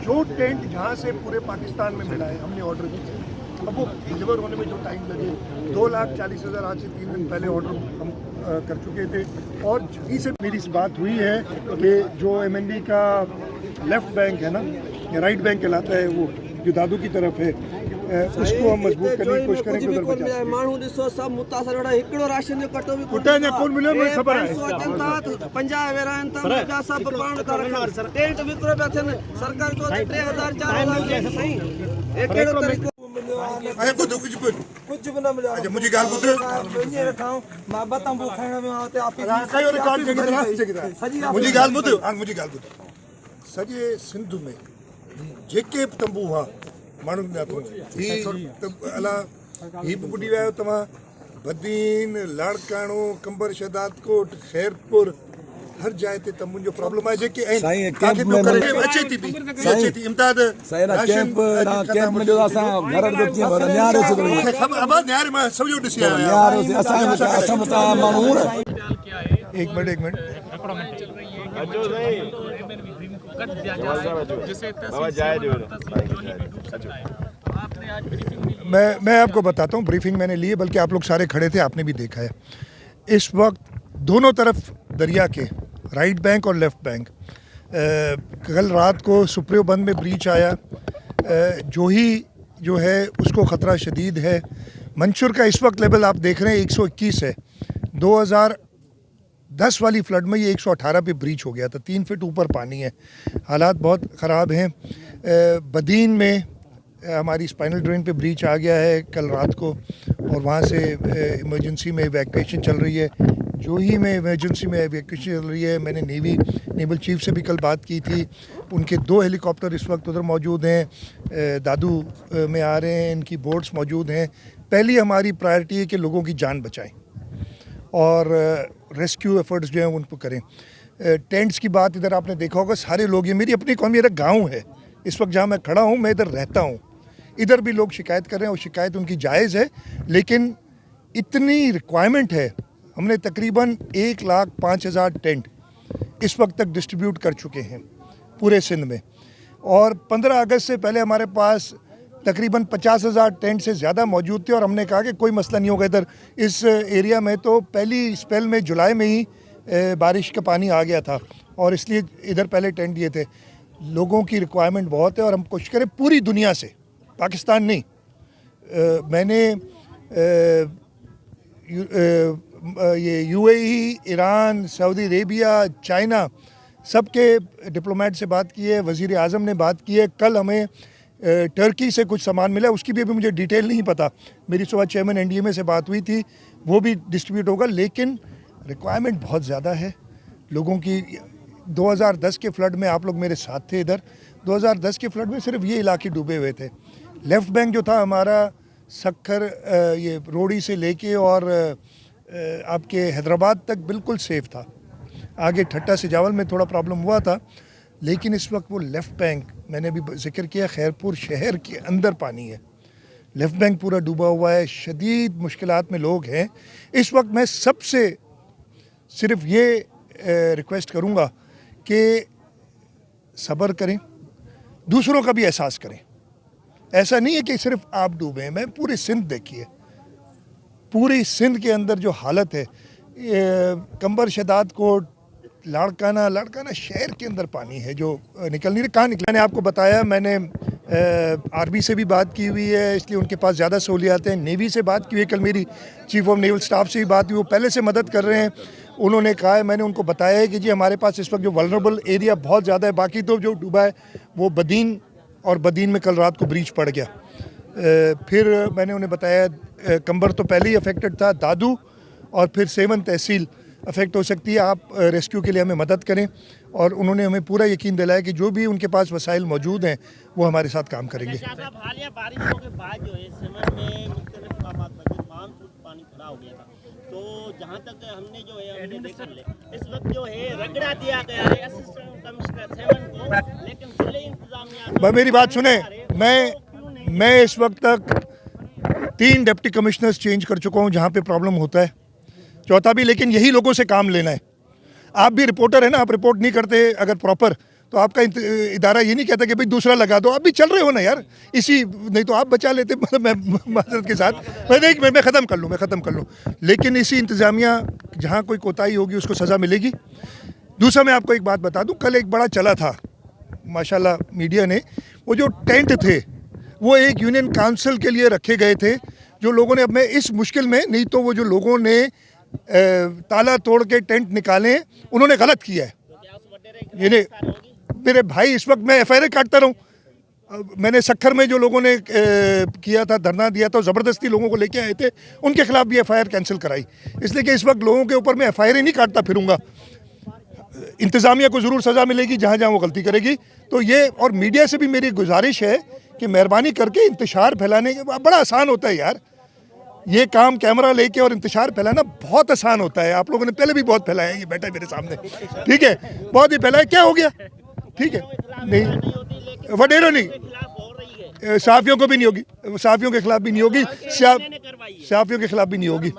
जो टेंट जहाँ से पूरे पाकिस्तान में मिला है हमने ऑर्डर किया है। अब वो डिलीवर होने में जो टाइम लगे 2,40,000 आज से 3 दिन पहले ऑर्डर हम कर चुके थे। और जहीं से मेरी इस बात हुई है कि जो MND का लेफ्ट बैंक है ना, या राइट बैंक कहलाता है, वो जो दादू की तरफ है, उसको हम मजबूत करने की कोशिश करेंगे। उधर बचा माण्हू ॾिसो सभु मुतासिर वेठा, हिकिड़ो राशन जो कटो बि कुटा न कोन मिलियो मुझे ख़बर है। अचनि था 50 वेरा आहिनि त ॿिया सभु पाण था रखनि, टेंट विकिरो पिया थियनि, सरकार चओ 3,000 4,000 साईं, हे कहिड़ो तरीक़ो अरे कुछ भी न मिलियो। अच्छा मुझे गाल पुत्र वञी रखां मां ॿ तंबू खाइण में आते आप राखायो रिकॉर्ड जगह मुझे गाल पुत्र सॼे सिंध में जेके तंबू हुआ माण्हुनि ॾाढो अला ही बि ॿुधी विया आहियो तव्हां, बदीन, लाड़काणो, कंबर शहदाद कोट, खैरपुर, हर जाइ ते तंबुनि जो प्रॉब्लम आहे। जेके आहिनि तव्हांखे ॿियो करे अचे थी बि अचे थी इमदाद कैंप में जो असां घर जो कीअं भर न्यारो से ख़बर न्यारे मां सॼो ॾिसी आयो आहियां। न्यारो से असां मता माण्हू एक मिनट मैं आपको बताता हूँ, ब्रीफिंग मैंने ली है, बल्कि आप लोग सारे खड़े थे, आपने भी देखा है। इस वक्त दोनों तरफ दरिया के राइट बैंक और लेफ्ट बैंक, कल रात को सुप्रियो बंद में ब्रीच आया, जोही जो है उसको ख़तरा शदीद है। मंशूर का इस वक्त लेवल आप देख रहे हैं 121 है। 2010 वाली फ्लड में ये 118 पे ब्रीच हो गया था, 3 फीट ऊपर पानी है, हालात बहुत ख़राब हैं। बदीन में हमारी स्पाइनल ड्रेन पे ब्रीच आ गया है कल रात को, और वहाँ से इमरजेंसी में इवैक्यूएशन चल रही है। जोही में इमरजेंसी में इवैक्यूएशन चल रही है। मैंने नेवल चीफ से भी कल बात की थी, उनके 2 हेलीकॉप्टर इस वक्त उधर मौजूद हैं, दादू में आ रहे हैं, इनकी बोट्स मौजूद हैं। पहली हमारी प्रायोरिटी है कि लोगों की जान बचाएं और रेस्क्यू एफर्ट्स जो हैं उनको करें। टेंट्स की बात इधर आपने देखा होगा, सारे लोग, ये मेरी अपनी कौम, मेरा गाँव है, इस वक्त जहाँ मैं खड़ा हूँ मैं इधर रहता हूँ, इधर भी लोग शिकायत कर रहे हैं और शिकायत उनकी जायज़ है, लेकिन इतनी रिक्वायरमेंट है। हमने तकरीबन 1,05,000 टेंट इस वक्त तक डिस्ट्रीब्यूट कर चुके हैं पूरे सिंध में, और 15 अगस्त से पहले हमारे पास तकरीबन 50,000 टेंट से ज़्यादा मौजूद थे। और हमने कहा कि कोई मसला नहीं होगा, इधर इस एरिया में तो पहली स्पेल में जुलाई में ही बारिश का पानी आ गया था, और इसलिए इधर पहले टेंट दिए थे। लोगों की रिक्वायरमेंट बहुत है और हम कोशिश करें पूरी दुनिया से, पाकिस्तान नहीं। मैंने ये UAE, Iran, Saudi Arabia, China, सबके डिप्लोमेट से बात की है, वज़ीर आज़म ने बात की है। कल हमें टर्की से कुछ सामान मिला, उसकी भी अभी मुझे डिटेल नहीं पता, मेरी सुबह चेयरमैन NDMA से बात हुई थी, वो भी डिस्ट्रीब्यूट होगा। लेकिन रिक्वायरमेंट बहुत ज़्यादा है लोगों की। 2010 के फ्लड में आप लोग मेरे साथ थे इधर, 2010 के फ्लड में सिर्फ ये इलाके डूबे हुए थे। लेफ़्ट बैंक जो था हमारा सक्खर, ये रोड़ी से लेके और आपके हैदराबाद तक बिल्कुल सेफ़ था। आगे ठट्टा से जावल में थोड़ा प्रॉब्लम हुआ था, लेकिन इस वक्त वो लेफ़्ट बैंक, मैंने भी जिक्र किया, खैरपुर शहर के अंदर पानी है, लेफ़्ट बैंक पूरा डूबा हुआ है, शदीद मुश्किलात में लोग हैं। इस वक्त मैं सबसे सिर्फ ये रिक्वेस्ट करूँगा कि सब्र करें, दूसरों का भी एहसास करें। ऐसा नहीं है कि सिर्फ आप डूबे हैं, मैं पूरी सिंध देखिए, पूरी सिंध के अंदर जो हालत है, कंबर शहदाद कोट, लाड़काना शहर के अंदर पानी है जो निकल नहीं रहा। कहाँ निकला? मैंने आपको बताया, मैंने आर्मी से भी बात की हुई है, इसलिए उनके पास ज़्यादा सहूलियात हैं। नेवी से बात की हुई है, कल मेरी चीफ ऑफ नेवल स्टाफ से भी बात हुई, वो पहले से मदद कर रहे हैं। उन्होंने कहा है, मैंने उनको बताया है कि जी हमारे पास इस वक्त जो वल्नरेबल एरिया बहुत ज़्यादा है, बाकी तो जो डूबा है वो बदीन, और बदीन में कल रात को ब्रीच पड़ गया। फिर मैंने उन्हें बताया कंबर तो पहले ही अफेक्टेड था, दादू और फिर 7 तहसील अफेक्ट हो सकती है, आप रेस्क्यू के लिए हमें मदद करें। और उन्होंने हमें पूरा यकीन दिलाया कि जो भी उनके पास वसाइल मौजूद हैं वो हमारे साथ काम करेंगे। हालिया बारिशों के बाद जो है समर में मुख्तलिफ मकामात पर मानसून पानी खड़ा हो गया था, तो जहाँ तक हमने जो है हमने देखा इस वक्त जो है रगड़ा दिया गया है असिस्टेंट कमिश्नर 7 को, लेकिन जिले इंतजामिया मेरी बात सुने, मैं इस वक्त तक 3 डिप्टी कमिश्नर्स चेंज कर चुका हूँ जहाँ पे प्रॉब्लम होता है, चौथा भी, लेकिन यही लोगों से काम लेना है। आप भी रिपोर्टर है ना, आप रिपोर्ट नहीं करते अगर प्रॉपर, तो आपका इदारा ये नहीं कहता कि भाई दूसरा लगा दो, आप भी चल रहे हो ना यार इसी, नहीं तो आप बचा लेते। मतलब मैं माजरत के साथ मैं ख़त्म कर लूँ। लेकिन इसी इंतज़ामिया जहाँ कोई कोताही होगी उसको सज़ा मिलेगी। दूसरा मैं आपको एक बात बता दूँ, कल एक बड़ा चला था माशाल्लाह मीडिया ने, वो जो टेंट थे वो एक यूनियन काउंसिल के लिए रखे गए थे, जो लोगों ने अब मैं इस मुश्किल में, नहीं तो वो जो लोगों ने ताला तोड़ के टेंट निकाले उन्होंने गलत किया है। ये मेरे भाई इस वक्त मैं FIR काटता रहूँ। मैंने सखर में जो लोगों ने किया था, धरना दिया था, ज़बरदस्ती लोगों को लेके आए थे, उनके खिलाफ भी FIR कैंसिल कराई, इसलिए कि इस वक्त लोगों के ऊपर मैं FIR ही नहीं काटता फिरूंगा। इंतज़ामिया को ज़रूर सज़ा मिलेगी जहाँ जहाँ वो गलती करेगी। तो ये, और मीडिया से भी मेरी गुजारिश है कि मेहरबानी करके इंतशार फैलाने के, बड़ा आसान होता है यार ये काम, कैमरा लेके और इंतशार फैलाना बहुत आसान होता है। आप लोगों ने पहले भी बहुत फैलाया है, ये बैठा है मेरे सामने, ठीक है, बहुत ही फैलाया, क्या हो गया, ठीक है, नहीं वडेरों नहीं, साफियों को भी नहीं होगी, साफियों के खिलाफ भी नहीं होगी, साफियों के खिलाफ भी नहीं होगी।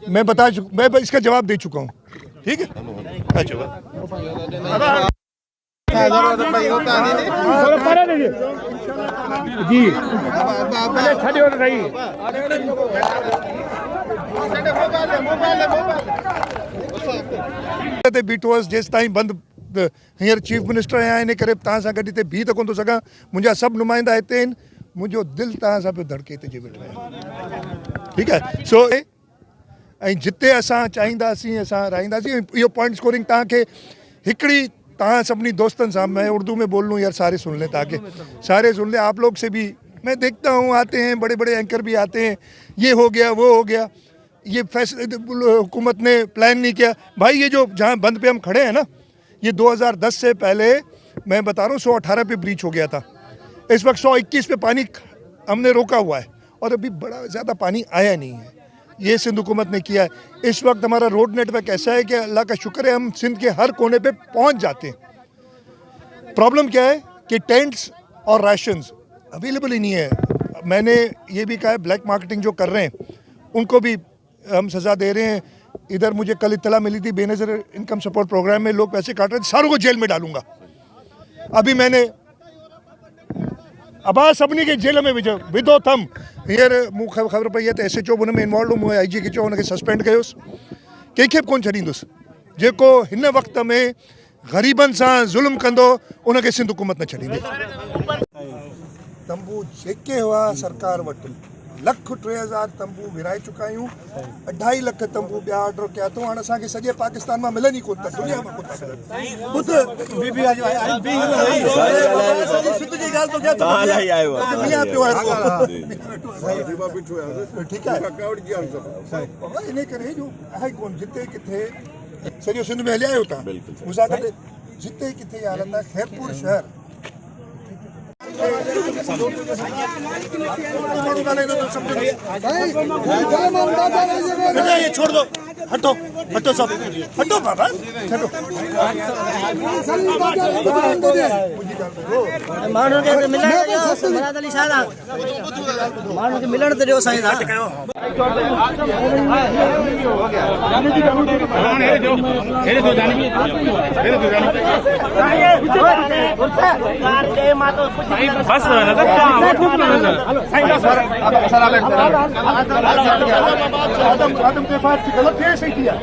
मैं इसका जवाब दे चुका हूँ, ठीक है। अच्छा जी बीटोस जेस ताईं बंद हींअर चीफ मिनिस्टर आया इन करे तव्हां सां गॾु हिते बीह त कोन थो सघां। मुंहिंजा सभु नुमाइंदा हिते आहिनि, मुंहिंजो दिलि तव्हां सां पियो धड़के हिते जे वेठो आहियां, ठीकु आहे। सो ऐं जिते असां चाहींदासीं असां रहंदासीं। इहो पॉइंट स्कोरिंग तव्हांखे हिकिड़ी, तहाँ सभी दोस्तों साहब, मैं उर्दू में बोल लूँ यार, सारे सुन लें, ताकि सारे सुन लें। आप लोग से भी मैं देखता हूँ, आते हैं बड़े बड़े एंकर भी आते हैं, ये हो गया वो हो गया, ये फैसले हुकूमत ने प्लान नहीं किया। भाई ये जो जहाँ बंद पे हम खड़े हैं ना, ये 2010 से पहले मैं बता रहा हूँ 118 पे ब्रीच हो गया था, इस वक्त 121 पे पानी हमने रोका हुआ है और अभी बड़ा ज़्यादा पानी आया नहीं है, ये सिंध हुकूमत ने किया है। इस वक्त हमारा रोड नेटवर्क ऐसा है कि अल्लाह का शुक्र है हम सिंध के हर कोने पे पहुंच जाते हैं। प्रॉब्लम क्या है कि टेंट्स और राशंस अवेलेबल ही नहीं है। मैंने ये भी कहा है, ब्लैक मार्केटिंग जो कर रहे हैं उनको भी हम सज़ा दे रहे हैं। इधर मुझे कल इत्तला मिली थी, बेनज़र इनकम सपोर्ट प्रोग्राम में लोग पैसे काट रहे थे, सारों को जेल में डालूंगा। अभी मैंने अब सभिनी खे जेल में विधो थम। हींअर मूंखे ख़बर पई आहे त SHO हुन में इन्वॉल्व हो, मुंहिंजे IG खे चयो हुनखे सस्पेंड कयोसि, कंहिंखे बि कोन छॾींदुसि। जेको हिन वक़्त में ग़रीबनि सां ज़ुल्म कंदो उनखे सिंध हुकूमत न छॾींदी। तंबू जेके हुआ सरकार वटि 1,03,000 तंबू विराए चुका आहियूं, 2.5 लख तंबू ॿिया ऑर्डर कया अथऊं। हाणे असांखे सॼे पाकिस्तान मां मिलनि ई कोन था, दुनिया मां कोन था मिलनि। ठीकु आहे, इन करे जो आहे कोन, जिते किथे सॼो सिंध में हलिया आहियो तव्हां मूंसां गॾु, जिते किथे हालत आहे खैरपुर शहर ये छोड़ दो, हटो हटो सब हटो बाबा हटो। माण्हू खे मिलण त ॾियो साईं। बस गलत है, सही किया।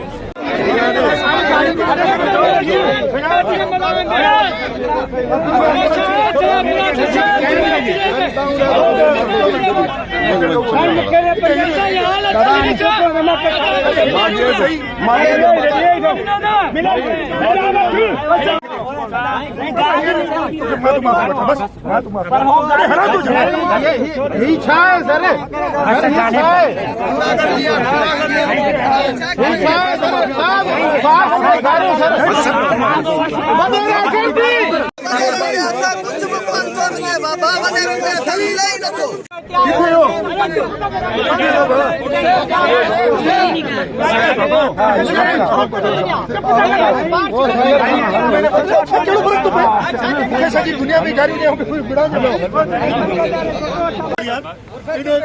दुनिया में गाड़ी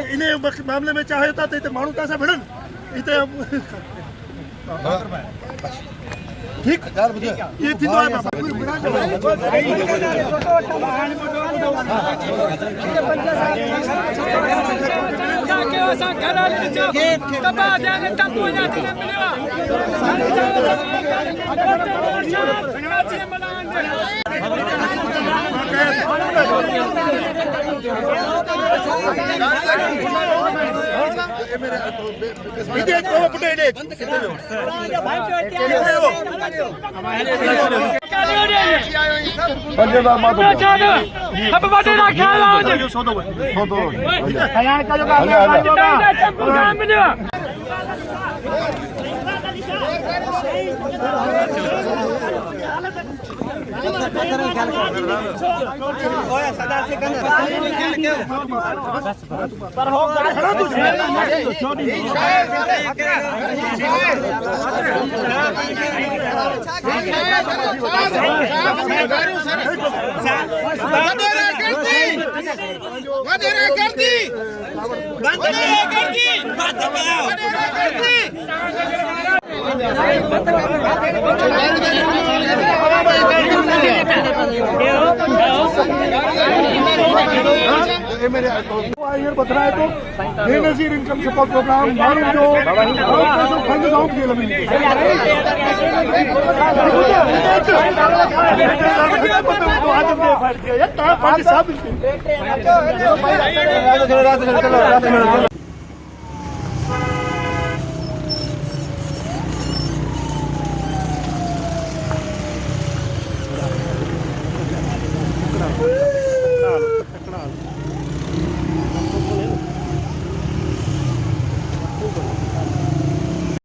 इन मामले में चाहे था माण्हू तव्हां सां भिड़नि हिते ठीक ये थी तो मेरे बता है तो बेनजीर इनकम सपोर्ट प्रोग्राम मालूम जो खंड गाँव के लिए